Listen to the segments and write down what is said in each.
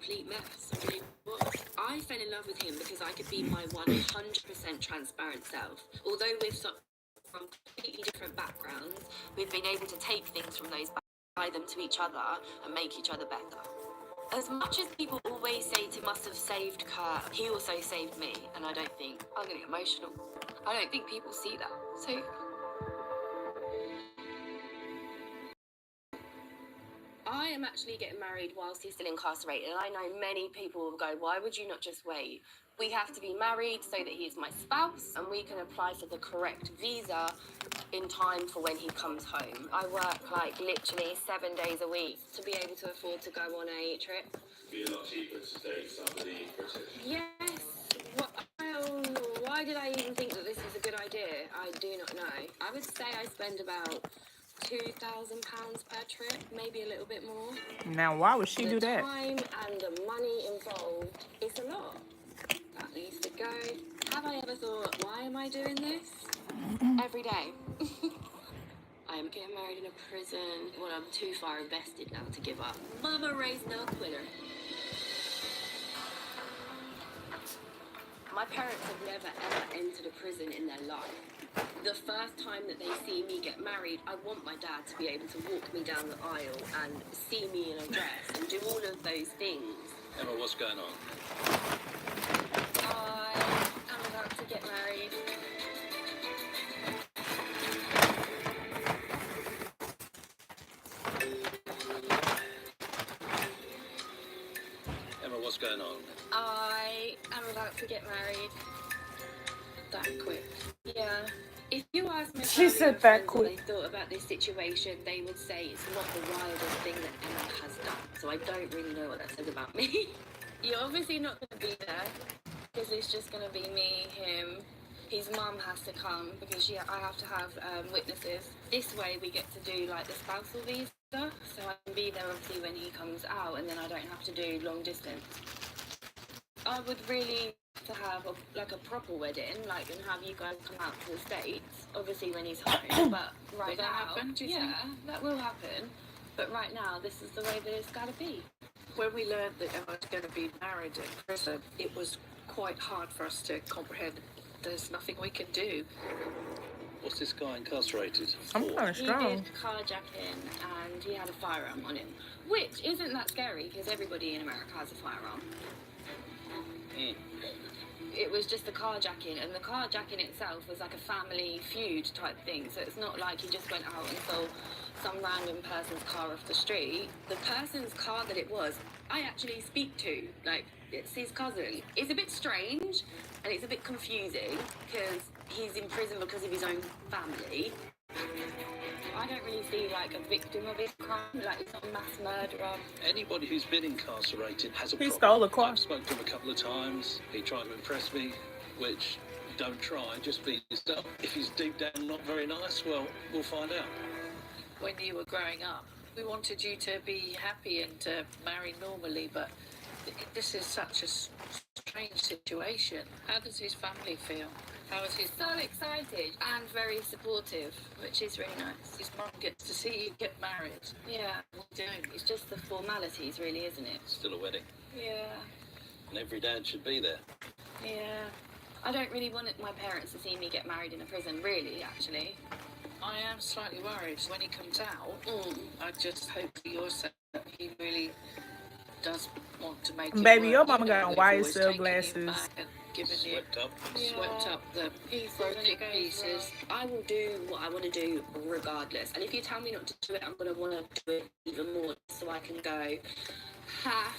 complete mess. I really was. I fell in love with him because I could be my 100% transparent self. Although we're from completely different backgrounds, we've been able to take things from those, apply them to each other, and make each other better. As much as people always say Tim must have saved Kurt, he also saved me, and I don't think, I'm getting emotional, I don't think people see that. So I am actually getting married whilst he's still incarcerated, and I know many people will go, why would you not just wait? We have to be married so that he is my spouse, and we can apply for the correct visa in time for when he comes home. I work like literally 7 days a week to be able to afford to go on a trip. It'd be a lot cheaper to date somebody British. Yes. Well, why did I even think that this was a good idea? I do not know. I would say I spend about £2,000 per trip, maybe a little bit more. Now, why would she do that? The time and the money involved, it's a lot. That needs to go. Have I ever thought, why am I doing this? Every day. I am getting married in a prison. Well, I'm too far invested now to give up. Mama raised no quitter. My parents have never ever entered a prison in their life. The first time that they see me get married, I want my dad to be able to walk me down the aisle and see me in a dress and do all of those things. Emma, what's going on? I am about to get married. Emma, what's going on? I am about to get married. That quick. Yeah. If you ask me She said that what quick. they thought about this situation, they would say it's not the wildest thing that Emma has done. So I don't really know what that says about me. You're obviously not going to be there because it's just going to be me, him. His mum has to come because I have to have witnesses. This way we get to do like the spousal visa, so I can be there obviously when he comes out, and then I don't have to do long distance. I would really to have a proper wedding, like, and have you guys come out to the States, obviously when he's home. But right Will that now, happen, do you think? that will happen. But right now, this is the way that it's got to be. When we learned that Emma was going to be married in prison, it was quite hard for us to comprehend. There's nothing we can do. What's this guy incarcerated for? I'm kind of He strong. did carjacking and he had a firearm on him, which isn't that scary because everybody in America has a firearm. Mm. It was just the carjacking, and the carjacking itself was like a family feud type thing. So it's not like he just went out and stole some random person's car off the street. The person's car that it was, I actually speak to. Like, it's his cousin. It's a bit strange, and it's a bit confusing because he's in prison because of his own family. I don't really see like a victim of his crime, like it's not a mass murderer. Anybody who's been incarcerated has a He problem. stole a car. I've spoken to him a couple of times. He tried to impress me, which don't try, just be yourself. If he's deep down not very nice, well, we'll find out. When you were growing up, we wanted you to be happy and to marry normally, but this is such a strange situation. How does his family feel? How is his So excited and very supportive, which is really nice. His mum gets to see you get married? Yeah, What do you do? it's just the formalities, really, isn't it? Still a wedding. Yeah, And every dad should be there. yeah. I don't really want my parents to see me get married in a prison, really, actually. I am slightly worried when he comes out. Mm. I just hope for your sake that he really does want to make Baby, it your work. mama You know, got they've white always cell taken you glasses. back and given you, Swept up. swept up the Pieces broken when it goes pieces. wrong. I will do what I want to do regardless. And if you tell me not to do it, I'm going to want to do it even more so I can go, ha,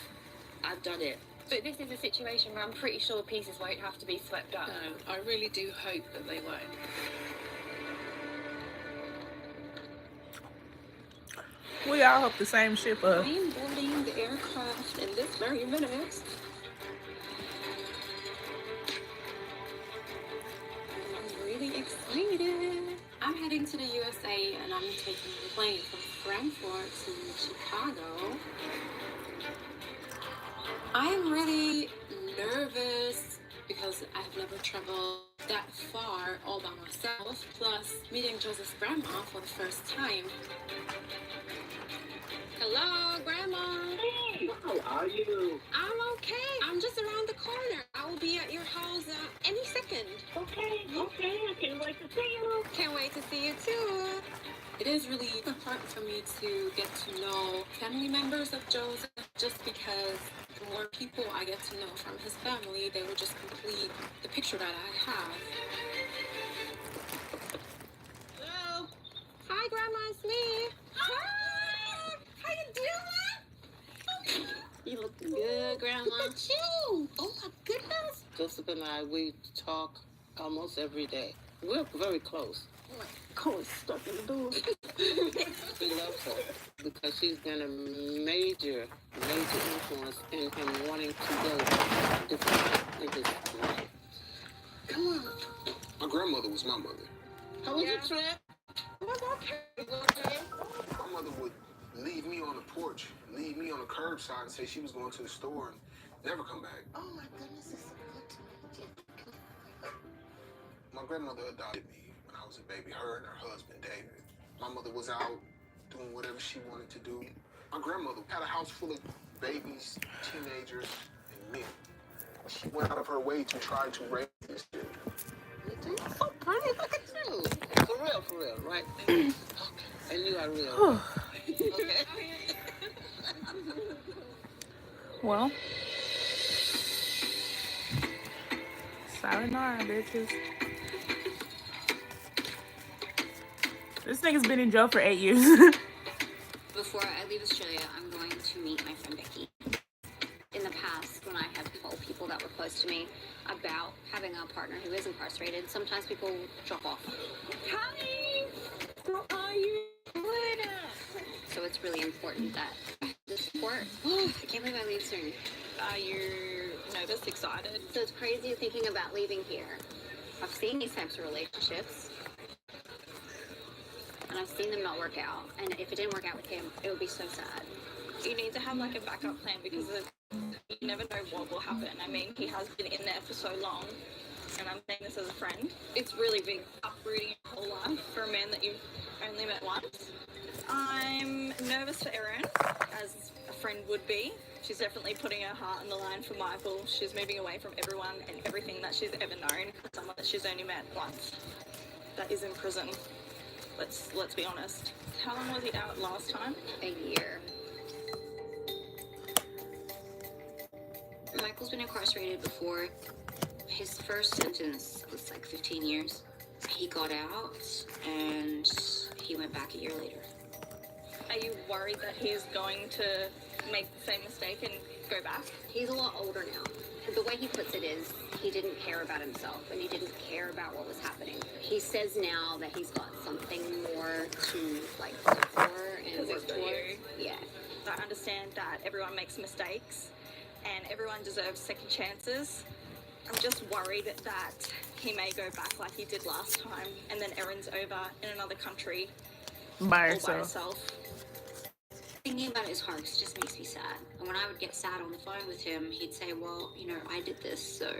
I've done it. But this is a situation where I'm pretty sure pieces won't have to be swept up. No, I really do hope that they won't. We all hope the same shit for her. I am boarding the aircraft in this very minute. I'm really excited. I'm heading to the USA and I'm taking the plane from Frankfurt to Chicago. I am really nervous because I've never traveled that far all by myself. Plus, meeting Joseph's grandma for the first time. Hello, Grandma. Hey, how are you? It is really important for me to get to know family members of Joseph, just because the more people I get to know from his family, they will just complete the picture that I have. Hello? Hi, Grandma, it's me. Hi! How you doing? You look good, Grandma. Look at you! Oh my goodness! Joseph and I, we talk almost every day. We're very close. Cold stuck in the door. He loves her because she's been a major influence in him wanting to go different in his life. Come on. My grandmother was my mother. How was your trip? It was okay. My mother would leave me on the porch, leave me on the curbside and say she was going to the store and never come back. Oh my goodness, it's so good to meet you. My grandmother adopted me when I was a baby, her and her husband, David. My mother was out doing whatever she wanted to do. My grandmother had a house full of babies, teenagers, and men. She went out of her way to try to raise these children. You're so pretty. Look at you. For real, right? And you are real. Okay. Well, sayonara, bitches. This nigga's been in jail for 8 years. Before I leave Australia, I'm going to meet my friend Becky. In the past, when I have told people that were close to me about having a partner who is incarcerated, sometimes people drop off. Hi! How are you doing? So it's really important that the support. Oh, I can't believe I leave soon. Are you nervous, excited? So it's crazy thinking about leaving here. I've seen these types of relationships, and I've seen them not work out. And if it didn't work out with him, it would be so sad. You need to have like a backup plan because you never know what will happen. I mean, he has been in there for so long, and I'm saying this as a friend. It's really big uprooting your whole life for a man that you've only met once. I'm nervous for Erin, as a friend would be. She's definitely putting her heart on the line for Michael. She's moving away from everyone and everything that she's ever known for someone that she's only met once. That is in prison. Let's be honest. How long was he out last time? A year. Michael's been incarcerated before. His first sentence was like 15 years. He got out and he went back a year later. Are you worried that he's going to make the same mistake and go back? He's a lot older now. The way he puts it is he didn't care about himself and he didn't care about what was happening. He says now that he's got something more to like look for and work towards. Yeah. I understand that everyone makes mistakes and everyone deserves second chances. I'm just worried that he may go back like he did last time and then Erin's over in another country By all by herself. herself. Thinking about it is hard 'cause it just makes me sad. And when I would get sad on the phone with him, he'd say, well, you know, I did this, so.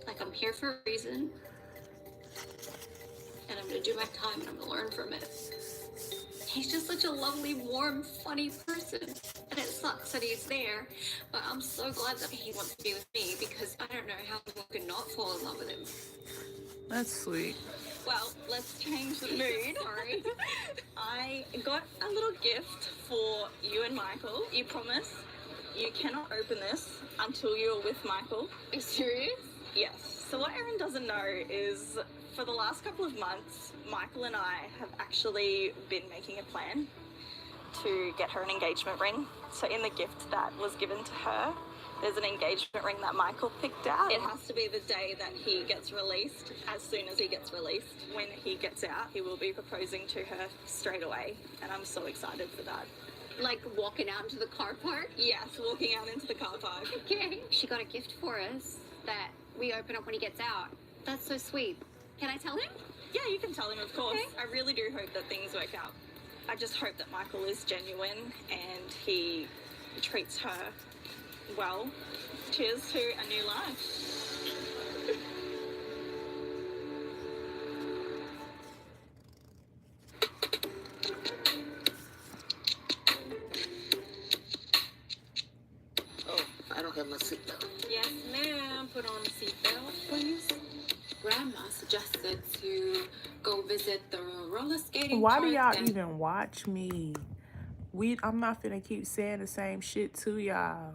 Like, I'm here for a reason. And I'm gonna do my time and I'm gonna learn from it. He's just such a lovely, warm, funny person. And it sucks that he's there. But I'm so glad that he wants to be with me because I don't know how someone could not fall in love with him. That's sweet. Well, let's change the mood. Sorry. I got a little gift for you and Michael. You promise you cannot open this until you're with Michael. Are you serious? Yes. So what Erin doesn't know is for the last couple of months, Michael and I have actually been making a plan to get her an engagement ring. So in the gift that was given to her, there's an engagement ring that Michael picked out. It has to be the day that he gets released, as soon as he gets released. When he gets out, he will be proposing to her straight away, and I'm so excited for that. Like walking out into the car park? Yes, walking out into the car park. Okay. She got a gift for us that we open up when he gets out. That's so sweet. Can I tell him? Yeah, you can tell him, of course. Okay. I really do hope that things work out. I just hope that Michael is genuine and he treats her well. Cheers to a new life. Oh, I don't have my seatbelt. Yes, ma'am. Put on the seatbelt, please. Grandma suggested to go visit the roller skating Why do park y'all and even watch me? I'm not finna keep saying the same shit to y'all.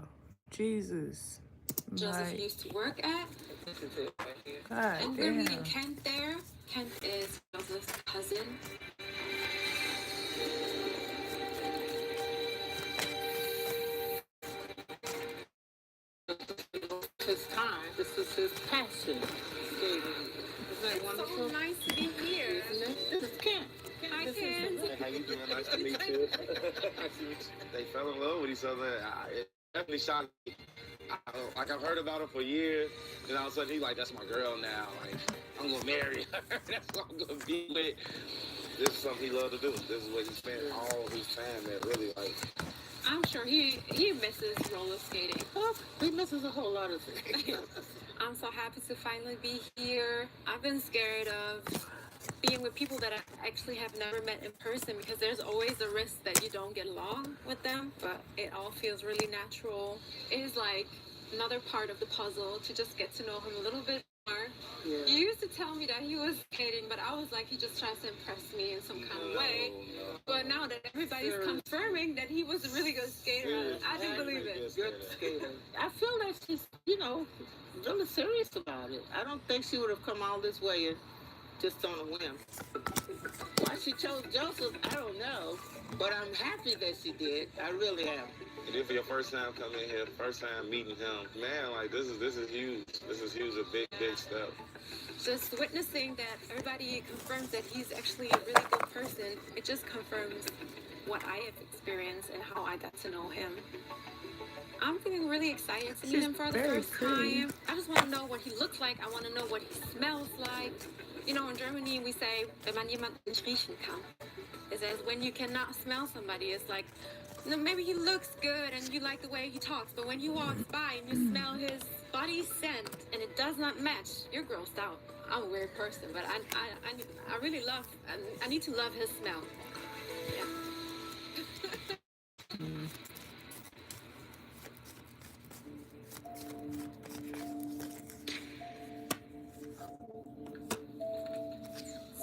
Jesus. Joseph Like, used to work at. God And we're meeting damn. Kent there. Kent is Joseph's cousin. His time. This is his passion. Skating. Isn't that wonderful? So nice to be here. Isn't it? This is Kent. Hi, Kent. Hey, how you doing? Nice to meet you. They fell in love with each other. It definitely shocked me. Like, I've heard about her for years, and all of a sudden he's like, that's my girl now. Like, I'm gonna marry her. That's what I'm gonna be with. This is something he loved to do. This is what he spent all his time at, really. Like, I'm sure he misses roller skating. Oh, he misses a whole lot of things. I'm so happy to finally be here. I've been scared of being with people that I actually have never met in person because there's always a risk that you don't get along with them, but it all feels really natural. It is like another part of the puzzle to just get to know him a little bit more. Yeah. You used to tell me that he was skating, but I was like, he just tries to impress me in some kind of way. no. But now that everybody's confirming that he was a really good skater, I didn't believe it. Good skater. I feel that she's, really serious about it. I don't think she would have come all this way just on a whim. Why she chose Joseph, I don't know. But I'm happy that she did. I really am. And then for your first time coming in here, first time meeting him, man, like, this is huge. This is huge, a big, big step. Just witnessing that everybody confirms that he's actually a really good person, it just confirms what I have experienced and how I got to know him. I'm feeling really excited to meet him for the first time. I just want to know what he looks like. I want to know what he smells like. In Germany we say, wenn man jemanden nicht riechen kann. It says when you cannot smell somebody, it's like, no, maybe he looks good and you like the way he talks, but when he walks by and you smell his body scent and it does not match, you're grossed out. I'm a weird person, but I really love, I need to love his smell. Yeah.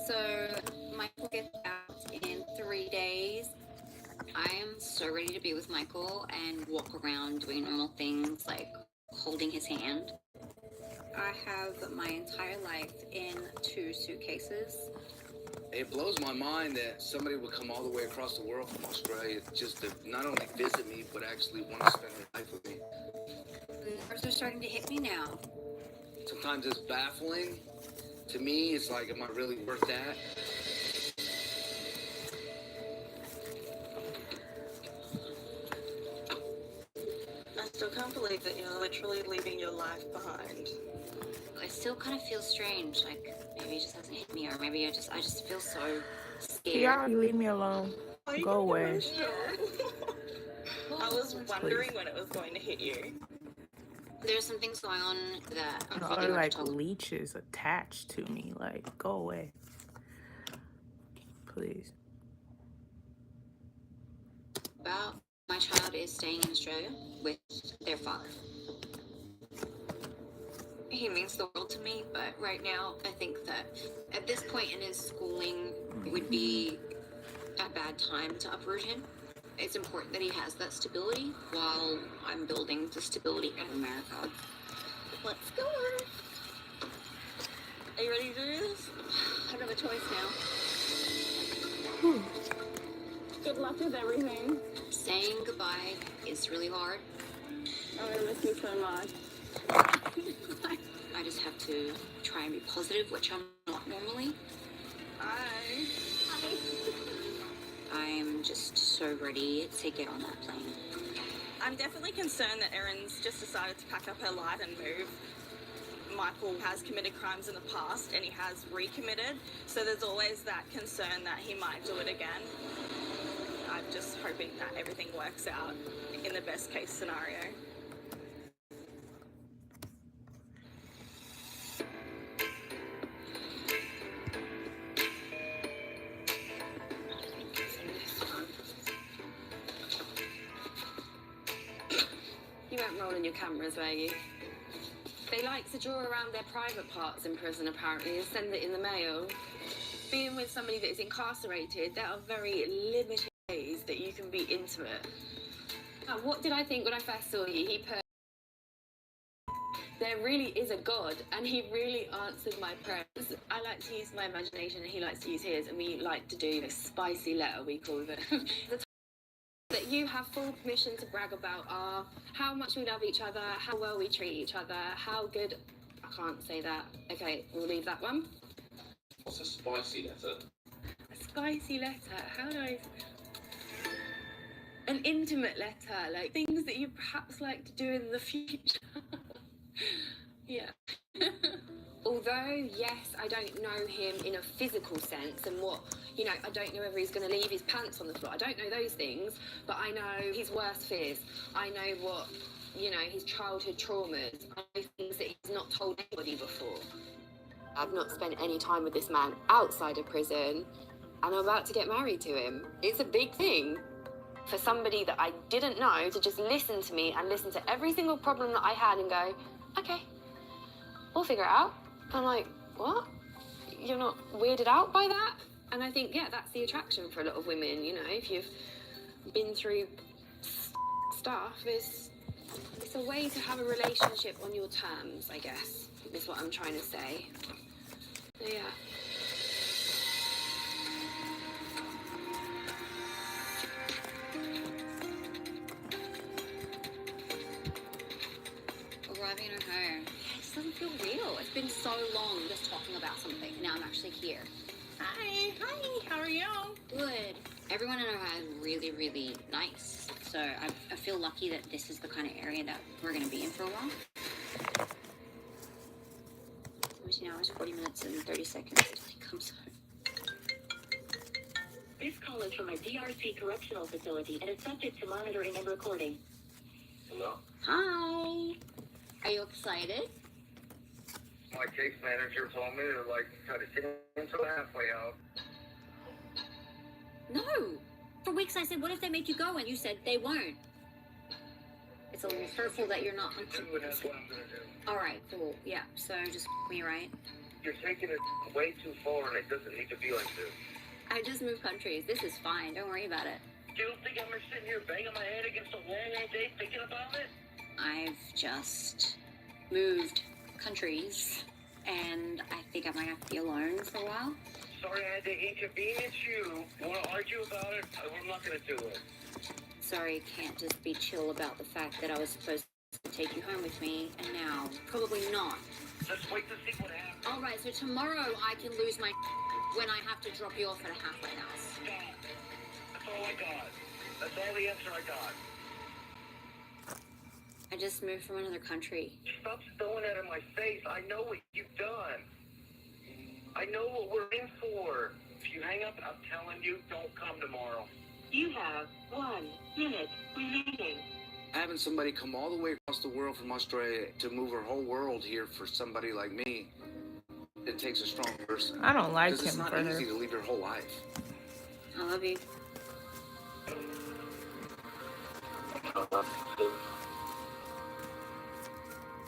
So, Michael gets out in 3 days. I am so ready to be with Michael and walk around doing normal things like holding his hand. I have my entire life in 2 suitcases. It blows my mind that somebody would come all the way across the world from Australia just to not only visit me, but actually want to spend their life with me. The nerves are starting to hit me now. Sometimes it's baffling. To me, it's like, am I really worth that? I still can't believe that you're literally leaving your life behind. I still kind of feel strange, like maybe it just hasn't hit me, or maybe I just feel so scared. Y'all leave me alone. Go away. I was wondering when it was going to hit you. There's some things going on that I'm Y'all feeling are like talk leeches attached to me. Like, go away. Please. about. My child is staying in Australia with their father. He means the world to me, but right now I think that at this point in his schooling, it would be a bad time to uproot him. It's important that he has that stability while I'm building the stability in America. Let's go. Are you ready to do this? I don't have a choice now. Good luck with everything. Saying goodbye is really hard. I'm gonna miss you so much. I just have to try and be positive, which I'm not normally. Hi. I'm just so ready to get on that plane. I'm definitely concerned that Erin's just decided to pack up her life and move. Michael has committed crimes in the past and he has recommitted, so there's always that concern that he might do it again. I'm just hoping that everything works out in the best case scenario. You weren't rolling your cameras, were you? They like to draw around their private parts in prison, apparently, and send it in the mail. being with somebody that is incarcerated, there are very limited ways that you can be intimate. What did I think when I first saw you? He put, there really is a God, and he really answered my prayers. I like to use my imagination, and he likes to use his, and we like to do a spicy letter, we call it. The that you have full permission to brag about are how much we love each other, how well we treat each other, how good... I can't say that. Okay, we'll leave that one. What's a spicy letter? A spicy letter, how do I... An intimate letter, like things that you perhaps like to do in the future. Yeah. Although, yes, I don't know him in a physical sense and what, you know, I don't know whether he's going to leave his pants on the floor. I don't know those things, but I know his worst fears. I know what, you know, his childhood traumas. I know things that he's not told anybody before. I've not spent any time with this man outside of prison, and I'm about to get married to him. It's a big thing for somebody that I didn't know to just listen to me and listen to every single problem that I had and go, okay, we'll figure it out. I'm like, what? You're not weirded out by that? And I think, yeah, that's the attraction for a lot of women, you know, if you've been through stuff, it's a way to have a relationship on your terms, I guess, is what I'm trying to say. So, yeah. Arriving at home. It just doesn't feel real. It's been so long just talking about something. Now I'm actually here. Hi, how are you? Good. Everyone in Ohio is really, really nice. So I feel lucky that this is the kind of area that we're going to be in for a while. 17 hours, 40 minutes, and 30 seconds till he comes home. This call is from a DRC correctional facility and is subject to monitoring and recording. Hello? Hi. Are you excited? My case manager told me to, like, try to sit into the halfway house. No. For weeks I said, what if they make you go? And you said they won't. It's a little hurtful that you're not. That's what I'm gonna do. All right, cool. Yeah, so just me, right? You're taking it way too far, and it doesn't need to be like this. I just moved countries. This is fine. Don't worry about it. You don't think I'm gonna sit here banging my head against the wall all day thinking about it? I've just moved countries, and I think I might have to be alone for a while. Sorry I had to inconvenience you. You want to argue about it? I'm not gonna do it. Sorry, can't just be chill about the fact that I was supposed to take you home with me, and now probably not. Let's wait to see what happens. All right, so tomorrow I can lose my when I have to drop you off at a halfway house. Stop. That's all I got. That's all the answer I got. I just moved from another country. Stop throwing that in my face. I know what you've done. I know what we're in for. If you hang up, I'm telling you, don't come tomorrow. You have 1 minute remaining. Having somebody come all the way across the world from Australia to move her whole world here for somebody like me, it takes a strong person. I don't like Because it's him not for easy her. to leave your whole life. I love you.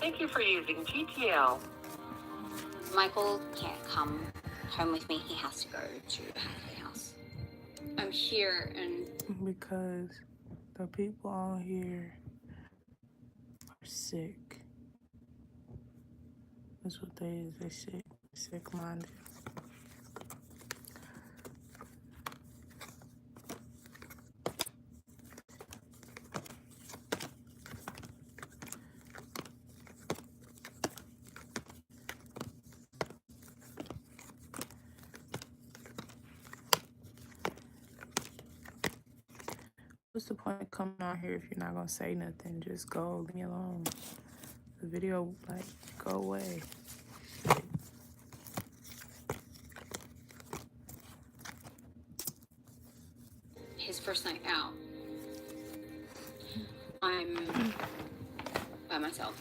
Thank you for using GTL. Michael can't come home with me. He has to go to a halfway house. I'm here, and Because the people on here are sick. That's what they is. They sick. Sick-minded. What's the point of coming on here if you're not gonna say nothing? Just go, leave me alone. The video, like, go away. his first night out, I'm by myself.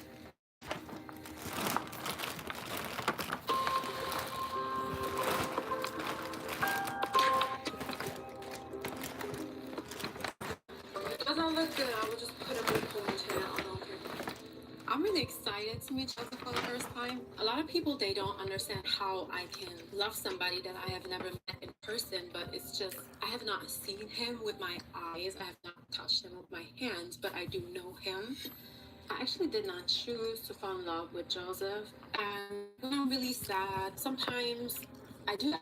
It doesn't look good. I will just put a big ponytail on. I'm really excited to meet Joseph for the first time. A lot of people, they don't understand how I can love somebody that I have never met in person, but it's just, I have not seen him with my eyes. I have not touched him with my hands, but I do know him. I actually did not choose to fall in love with Joseph. And when I'm really sad, sometimes I do that.